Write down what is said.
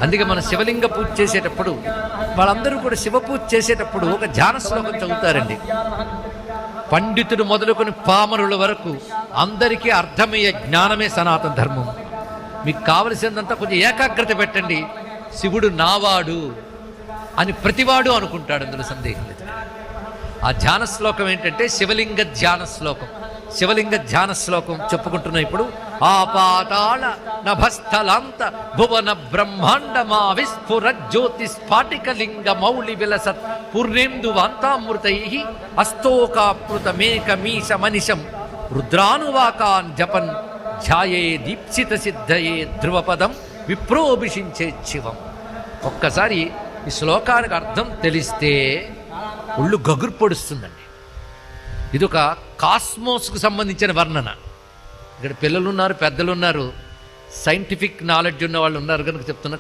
అందుకే మనం శివలింగ పూజ చేసేటప్పుడు వాళ్ళందరూ కూడా శివ పూజ చేసేటప్పుడు ఒక ధ్యాన శ్లోకం చదువుతారండి. పండితుడు మొదలుకొని పామరుల వరకు అందరికీ అర్థమయ్యే జ్ఞానమే సనాతన ధర్మం. మీకు కావలసిందంతా కొంచెం ఏకాగ్రత పెట్టండి. శివుడు నావాడు అని ప్రతివాడు అనుకుంటాడు, అందులో సందేహం లేదు. ఆ ధ్యాన శ్లోకం ఏంటంటే శివలింగ ధ్యాన శ్లోకం. శివలింగ ధ్యాన శ్లోకం చెప్పుకుంటున్నాం ఇప్పుడు. ఆపాతాళ నభస్థలాంత భువన బ్రహ్మాండమా విస్ఫుర జ్యోతి స్ఫాటికలింగ మౌళి విలసత్ పూర్ణేందు వాంతామృతై అస్తోకాప్లుతమేక మీశ మనిషం రుద్రానువాకాన్ జపన్ ధ్యాయే దీప్సిత సిద్ధయే ధ్రువపదం విప్రోభిషించే శివం. ఒక్కసారి ఈ శ్లోకానికి అర్థం తెలిస్తే ఒళ్ళు గగురు పొడుస్తుందండి. ఇది ఒక కాస్మోస్కు సంబంధించిన వర్ణన. ఇక్కడ పిల్లలు ఉన్నారు, పెద్దలు ఉన్నారు, సైంటిఫిక్ నాలెడ్జ్ ఉన్న వాళ్ళు ఉన్నారు కనుక చెప్తున్నా.